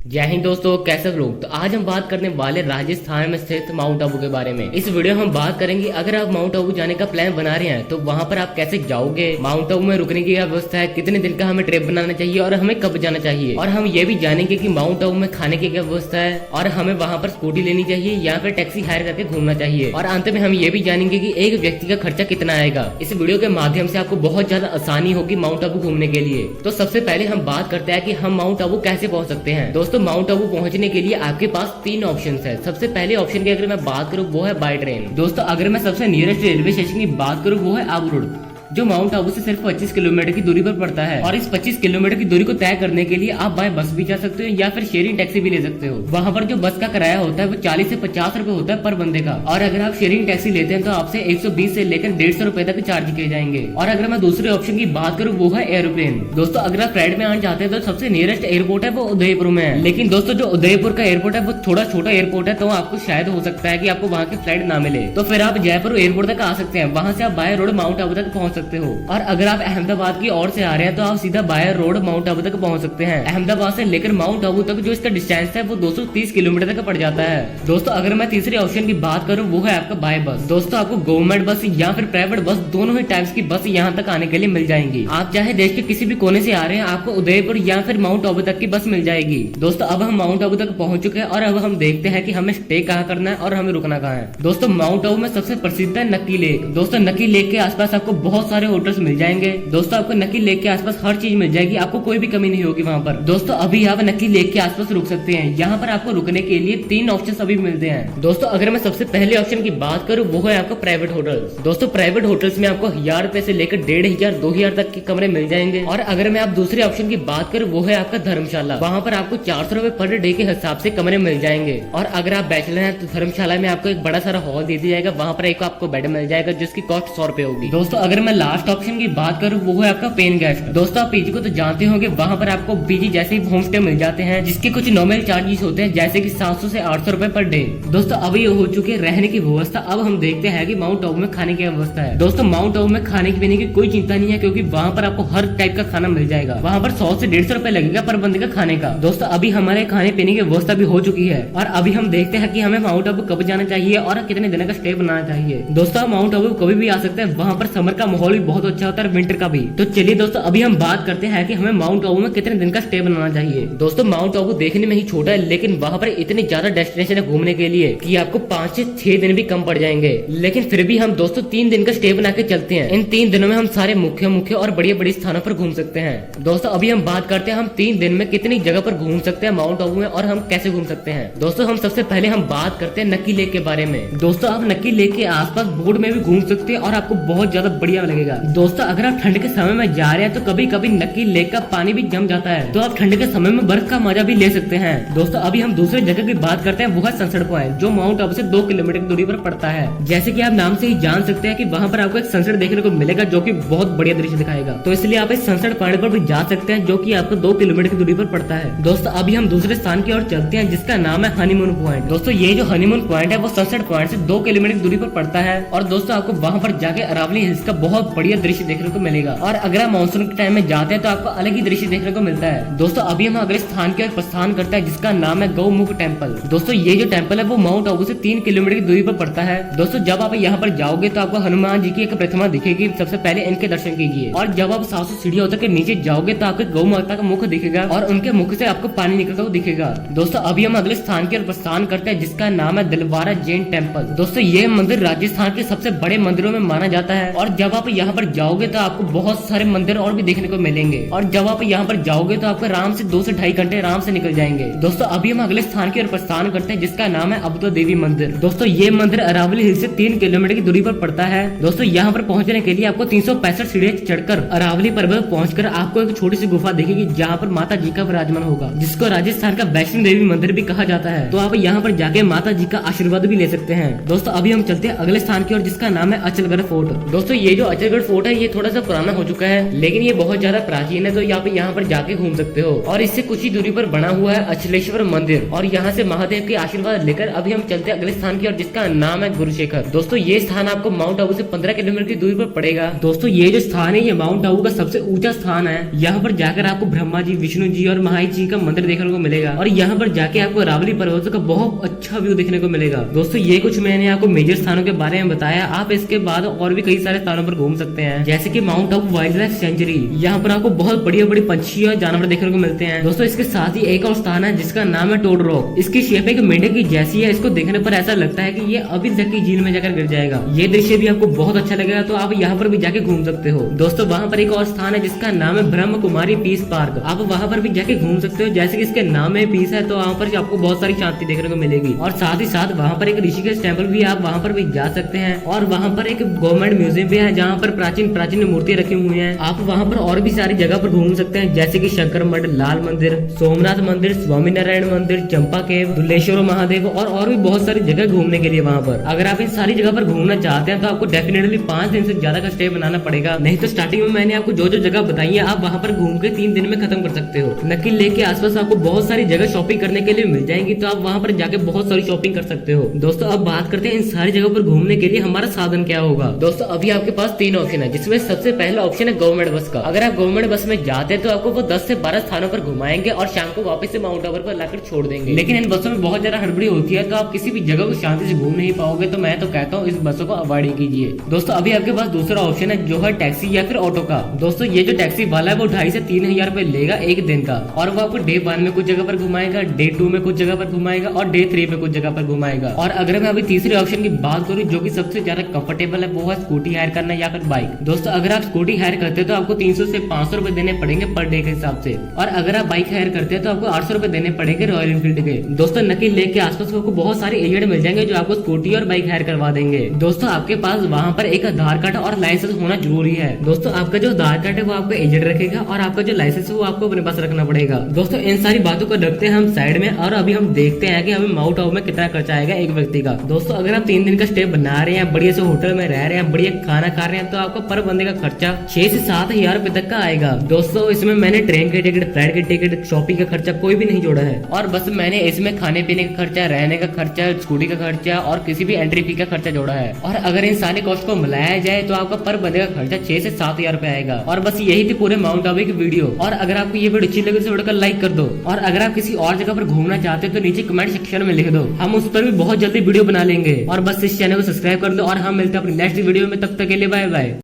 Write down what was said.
जय हिंद दोस्तों, कैसे लोग। तो आज हम बात करने वाले राजस्थान में स्थित माउंट आबू के बारे में। इस वीडियो में हम बात करेंगे अगर आप माउंट आबू जाने का प्लान बना रहे हैं तो वहाँ पर आप कैसे जाओगे, माउंट आबू में रुकने की क्या व्यवस्था है, कितने दिन का हमें ट्रिप बनाना चाहिए और हमें कब जाना चाहिए, और हम ये भी जानेंगे कि माउंट आबू में खाने की क्या व्यवस्था है और हमें वहाँ पर स्कूटी लेनी चाहिए या फिर टैक्सी हायर करके घूमना चाहिए, और अंत में हम ये भी जानेंगे कि एक व्यक्ति का खर्चा कितना आएगा। इस वीडियो के माध्यम से आपको बहुत ज्यादा आसानी होगी माउंट आबू घूमने के लिए। तो सबसे पहले हम बात करते हैं कि हम माउंट आबू कैसे पहुँच सकते हैं। दोस्तों, माउंट आबू पहुंचने के लिए आपके पास तीन ऑप्शन है। सबसे पहले ऑप्शन की अगर मैं बात करूं वो है बाय ट्रेन। दोस्तों, अगर मैं सबसे नियरेस्ट रेलवे स्टेशन की बात करूं वो है आबू रोड, जो माउंट आबू से सिर्फ 25 किलोमीटर की दूरी पर पड़ता है। और इस 25 किलोमीटर की दूरी को तय करने के लिए आप बाय बस भी जा सकते हो या फिर शेयरिंग टैक्सी भी ले सकते हो। वहाँ पर जो बस का किराया होता है वो 40 से 50 रुपए होता है पर बंदे का, और अगर आप शेयरिंग टैक्सी लेते हैं तो आपसे 120 से लेकर 150 रुपए तक चार्ज किए जाएंगे। और अगर मैं दूसरे ऑप्शन की बात करूँ वो है एरोप्लेन। दोस्तों, अगर आप फ्लाइट में आना चाहते हैं तो सबसे नियरेस्ट एयरपोर्ट है वो उदयपुर में है। लेकिन दोस्तों, जो उदयपुर का एयरपोर्ट है वो थोड़ा छोटा एयरपोर्ट है, तो आपको शायद हो सकता है कि आपको वहाँ की फ्लाइट ना मिले। तो फिर आप जयपुर एयरपोर्ट तक आ सकते हैं, वहाँ से आप बाय रोड माउंट आबू तक पहुँच सकते हो। और अगर आप अहमदाबाद की ओर से आ रहे हैं तो आप सीधा बाय रोड माउंट आबू तक पहुंच सकते हैं। अहमदाबाद से लेकर माउंट आबू तक जो इसका डिस्टेंस है वो 230 किलोमीटर तक पड़ जाता है। दोस्तों, अगर मैं तीसरे ऑप्शन की बात करूं वो है आपका बाय बस। दोस्तों, आपको गवर्नमेंट बस या फिर प्राइवेट बस दोनों ही टाइप्स की बस यहाँ तक आने के लिए मिल जाएंगी। आप चाहे देश के किसी भी कोने से आ रहे हैं, आपको उदयपुर या फिर माउंट आबू तक की बस मिल जाएगी। दोस्तों, अब हम माउंट आबू तक पहुंच चुके हैं और अब हम देखते हैं कि हमें स्टे कहाँ करना है और हमें रुकना कहाँ है। दोस्तों, माउंट आबू में सबसे प्रसिद्ध है नक्की लेक। दोस्तों, नक्की लेक के आसपास आपको बहुत सारे होटल्स मिल जाएंगे। दोस्तों, आपको नक्की लेक के आसपास हर चीज मिल जाएगी, आपको कोई भी कमी नहीं होगी वहाँ पर। दोस्तों, अभी आप नक्की लेक के आसपास रुक सकते हैं। यहाँ पर आपको रुकने के लिए तीन ऑप्शन अभी मिलते हैं। दोस्तों, अगर मैं सबसे पहले ऑप्शन की बात करूँ वो है आपका प्राइवेट होटल्स। दोस्तों, प्राइवेट होटल्स में आपको 1000 रुपए से लेकर 1500 2000 तक के कमरे मिल जाएंगे। और अगर मैं आप दूसरे ऑप्शन की बात करूँ वो है आपका धर्मशाला। वहाँ पर आपको 400 रुपए पर डे के हिसाब से कमरे मिल जाएंगे। और अगर आप बैचलर हैं तो धर्मशाला में आपको एक बड़ा सारा हॉल दे दिया जाएगा, वहाँ पर एक आपको बेड मिल जाएगा जिसकी कॉस्ट 100 रुपए होगी। दोस्तों, अगर मैं लास्ट ऑप्शन की बात करूँ वो है आपका पेन गेस्ट। दोस्तों, आप पीजी को तो जानते होंगे, वहाँ पर आपको पीजी जैसे ही होम स्टे मिल जाते हैं जिसके कुछ नॉमिनल चार्जेस होते हैं जैसे कि 700 से 800 रुपए पर डे। दोस्तों, अभी हो चुके रहने की व्यवस्था। अब हम देखते हैं कि माउंट आबू में खाने की व्यवस्था है। दोस्तों, माउंट आबू में खाने पीने की कोई चिंता नहीं है क्योंकि वहाँ पर आपको हर टाइप का खाना मिल जाएगा। वहाँ पर 100 से 150 रुपए लगेगा पर बंदे का खाने का। दोस्तों, अभी हमारे खाने पीने की व्यवस्था भी हो चुकी है और अभी हम देखते हैं कि हमें माउंट आबू कब जाना चाहिए और कितने दिन का स्टे बनाना चाहिए। दोस्तों, माउंट आबू कभी भी आ सकते हैं, वहाँ पर समर का माहौल भी बहुत अच्छा होता है, विंटर का भी। तो चलिए दोस्तों, अभी हम बात करते हैं कि हमें माउंट आबू में कितने दिन का स्टे बनाना चाहिए। दोस्तों, माउंट आबू देखने में ही छोटा है लेकिन वहाँ पर इतनी ज्यादा डेस्टिनेशन है घूमने के लिए कि आपको 5 से 6 दिन भी कम पड़ जाएंगे। लेकिन फिर भी हम दोस्तों 3 दिन का स्टे बना के चलते हैं। इन 3 दिनों में हम सारे मुख्य और बड़ी स्थानों पर घूम सकते हैं। दोस्तों, अभी हम बात करते हैं हम 3 दिन में कितनी जगह पर घूम सकते हैं माउंट आबू में और हम कैसे घूम सकते हैं। दोस्तों, हम सबसे पहले हम बात करते हैं नक्की लेक के बारे में। दोस्तों, आप नक्की लेक के आसपास बोट में भी घूम सकते हैं और आपको बहुत ज्यादा बढ़िया लगेगा। दोस्तों, अगर आप ठंड के समय में जा रहे हैं तो कभी कभी नक्की लेक का पानी भी जम जाता है, तो आप ठंड के समय में बर्फ का मजा भी ले सकते हैं। दोस्तों, अभी हम दूसरे जगह की बात करते हैं वो है सनसेट पॉइंट, जो माउंट आबू से 2 किलोमीटर की दूरी पर पड़ता है। जैसे कि आप नाम से ही जान सकते हैं कि वहाँ पर आपको एक सनसेट देखने को मिलेगा जो कि बहुत बढ़िया दृश्य दिखाएगा, तो इसलिए आप इस सनसेट पॉइंट पर भी जा सकते हैं जो कि आपको 2 किलोमीटर की दूरी पर पड़ता है। दोस्तों, अभी हम दूसरे स्थान की ओर चलते हैं जिसका नाम है हनीमून पॉइंट। दोस्तों, ये जो हनीमून पॉइंट है वो सनसेट पॉइंट से 2 किलोमीटर की दूरी पर पड़ता है। और दोस्तों, आपको वहाँ पर जाके अरावली हिल्स का बहुत बढ़िया दृश्य देखने को मिलेगा। और अगर आप मानसून के टाइम में जाते हैं तो आपको अलग ही दृश्य देखने को मिलता है। दोस्तों, अभी हम अगले स्थान की ओर प्रस्थान करते हैं जिसका नाम है गौमुख टेम्पल। दोस्तों, ये जो टेम्पल है वो माउंट आबू से 3 किलोमीटर की दूरी पर पड़ता है। दोस्तों, जब आप यहाँ पर जाओगे तो आपको हनुमान जी की एक प्रतिमा दिखेगी, सबसे पहले इनके दर्शन कीजिए। और जब आप 700 सीढ़ियों तक नीचे जाओगे तो आपको गौ माता का मुख दिखेगा और उनके मुख से आपको पानी निकलता हुआ दिखेगा। दोस्तों, अभी हम अगले स्थान की ओर प्रस्थान करते हैं जिसका नाम है दिलवारा जैन टेम्पल। दोस्तों, ये मंदिर राजस्थान के सबसे बड़े मंदिरों में माना जाता है और जब आप यहाँ पर जाओगे तो आपको बहुत सारे मंदिर और भी देखने को मिलेंगे। और जब आप यहाँ पर जाओगे तो आपको आराम से 2 से 2.5 घंटे आराम से निकल जाएंगे। दोस्तों, अभी हम अगले स्थान की ओर प्रस्थान करते हैं जिसका नाम है अबुदा देवी मंदिर। दोस्तों, ये मंदिर अरावली हिल से 3 किलोमीटर की दूरी पर पड़ता है। दोस्तों, यहाँ पर पहुँचने के लिए आपको 365 सीढ़ियाँ चढ़कर अरावली पर्वत पहुँचकर आपको एक छोटी सी गुफा दिखेगी जहाँ पर माता जी का विराजमान होगा, जिसको राजस्थान का वैष्णो देवी मंदिर भी कहा जाता है। तो आप यहाँ पर जाके माता जी का आशीर्वाद भी ले सकते हैं। दोस्तों, अभी हम चलते हैं अगले स्थान की ओर जिसका नाम है अचलगढ़ फोर्ट। दोस्तों, ये जो फतेहगढ़ फोर्ट है ये थोड़ा सा पुराना हो चुका है, लेकिन ये बहुत ज्यादा प्राचीन है, तो यहाँ पर जाके घूम सकते हो। और इससे कुछ ही दूरी पर बना हुआ है अचलेश्वर मंदिर, और यहाँ से महादेव के आशीर्वाद लेकर अभी हम चलते हैं अगले स्थान की, और जिसका नाम है गुरुशेखर। दोस्तों ये स्थान आपको माउंट आबू से 15 किलोमीटर की दूरी पर पड़ेगा। दोस्तों ये जो स्थान है ये माउंट आबू का सबसे ऊंचा स्थान है। यहाँ पर जाकर आपको ब्रह्मा जी, विष्णु जी और महादेव जी का मंदिर देखने को मिलेगा, और यहाँ पर जाके आपको अरावली पर्वतों का बहुत अच्छा व्यू देखने को मिलेगा। दोस्तों ये कुछ मैंने आपको मेजर स्थानों के बारे में बताया। आप इसके बाद और भी कई सारे स्थानों पर घूम सकते हैं, जैसे कि mount Abu wild life sanctuary. यहाँ पर आपको बहुत बड़ी बड़ी पंछी और जानवर देखने को मिलते हैं। दोस्तों इसके साथ ही एक और स्थान है जिसका नाम है टोड रॉक। इसकी शेप एक मेंढक की जैसी है। इसको देखने पर ऐसा लगता है कि ये अभी तक की झील में जाकर गिर जाएगा। ये दृश्य भी आपको बहुत अच्छा लगेगा, तो आप यहाँ पर भी जाके घूम सकते हो। दोस्तों वहाँ पर एक और स्थान है जिसका नाम है ब्रह्म कुमारी पीस पार्क। आप वहाँ पर भी जाके घूम सकते हो, जैसे कि इसके नाम में पीस है, तो वहाँ पर आपको बहुत सारी शांति देखने को मिलेगी। और साथ ही साथ वहाँ पर एक ऋषिकेश टेम्पल भी, आप वहाँ पर भी जा सकते हैं। और वहाँ पर एक गवर्नमेंट म्यूजियम भी है जहाँ पर प्राचीन मूर्तियां रखी हुई हैं। आप वहाँ पर और भी सारी जगह पर घूम सकते हैं, जैसे कि शंकर मठ, लाल मंदिर, सोमनाथ मंदिर, स्वामी नारायण मंदिर, चंपा केव, दुल्लेश्वर महादेव और भी बहुत सारी जगह घूमने के लिए वहाँ पर। अगर आप इन सारी जगह पर घूमना चाहते हैं तो आपको डेफिनेटली 5 दिन से ज्यादा का स्टे बनाना पड़ेगा। नहीं तो स्टार्टिंग में मैंने आपको जो जगह बताई है आप वहाँ पर घूम के 3 दिन में खत्म कर सकते हो। नकिल लेक के आसपास आपको बहुत सारी जगह शॉपिंग करने के लिए मिल जाएंगी, तो आप वहाँ पर जाके बहुत सारी शॉपिंग कर सकते हो। दोस्तों अब बात करते हैं इन सारी जगह पर घूमने के लिए हमारा साधन क्या होगा। दोस्तों अभी आपके पास 3 ऑप्शन है, जिसमें सबसे पहला ऑप्शन है गवर्नमेंट बस का। अगर आप गवर्नमेंट बस में जाते हैं तो आपको वो 10 से 12 स्थानों पर घुमाएंगे और शाम को वापस से माउंट आबू पर लाकर छोड़ देंगे। लेकिन इन बसों में बहुत ज्यादा हड़बड़ी होती है, तो आप किसी भी जगह को शांति से घूम नहीं पाओगे। तो मैं तो कहता हूँ इस बसों को अवॉइड कीजिए। दोस्तों अभी आपके पास दूसरा ऑप्शन है जो है टैक्सी या फिर ऑटो का। दोस्तों ये जो टैक्सी वाला है वो 2,500 से 3,000 रुपए लेगा एक दिन का, और वो आपको डे 1 में कुछ जगह पर घुमाएगा, डे 2 में कुछ जगह पर घुमाएगा और डे 3 में कुछ जगह पर घुमाएगा। और अगर मैं अभी तीसरे ऑप्शन की बात करूँ जो की सबसे ज्यादा कंफर्टेबल है, वो है स्कूटी हायर करना या फिर बाइक। दोस्तों अगर आप स्कूटी हायर करते हैं तो आपको 300 से 500 रुपए देने पड़ेंगे पर डे के हिसाब से, और अगर आप बाइक हायर करते हैं तो आपको 800 रुपए देने पड़ेंगे रॉयल एनफील्ड के। दोस्तों नकिल लेक के आसपास आपको बहुत सारे एजेंट मिल जाएंगे जो आपको स्कूटी और बाइक हायर करवा देंगे। दोस्तों आपके पास वहाँ पर एक आधार कार्ड और लाइसेंस होना जरूरी है। दोस्तों आपका जो आधार कार्ड है वो आपका एजेंट रखेगा, और आपका जो लाइसेंस है वो आपको अपने पास रखना पड़ेगा। दोस्तों इन सारी बातों को रखते हैं हम साइड में, और अभी हम देखते हैं कि हमें माउंट आबू में कितना खर्चा आएगा एक व्यक्ति का। दोस्तों अगर आप 3 दिन का स्टे बना रहे हैं, बढ़िया से होटल में रह रहे हैं, बढ़िया खाना खा रहे हैं, तो आपका पर बंदे का खर्चा 6 से 7,000 रुपए तक का आएगा। दोस्तों इसमें मैंने ट्रेन की टिकट, फ्लाइट की टिकट, शॉपिंग का खर्चा कोई भी नहीं जोड़ा है, और बस मैंने इसमें खाने पीने का खर्चा, रहने का खर्चा, स्कूटी का खर्चा और किसी भी एंट्री फी का खर्चा जोड़ा है। और अगर इन सारे कॉस्ट को मिलाया जाए तो आपका पर बंदे का खर्चा 6 से 7,000 रुपए आएगा। और बस यही थी पूरे माउंट आबू की वीडियो। और अगर आपको ये वीडियो अच्छी लगे तो वीडियो को लाइक कर दो, और अगर आप किसी और जगह पर घूमना चाहते हो तो नीचे कमेंट सेक्शन में लिख दो, हम उस पर भी बहुत जल्दी वीडियो बना लेंगे। और बस इस चैनल को सब्सक्राइब कर दो, और हम मिलते हैं अपनी नेक्स्ट वीडियो में। तब तक के लिए बाय बाय।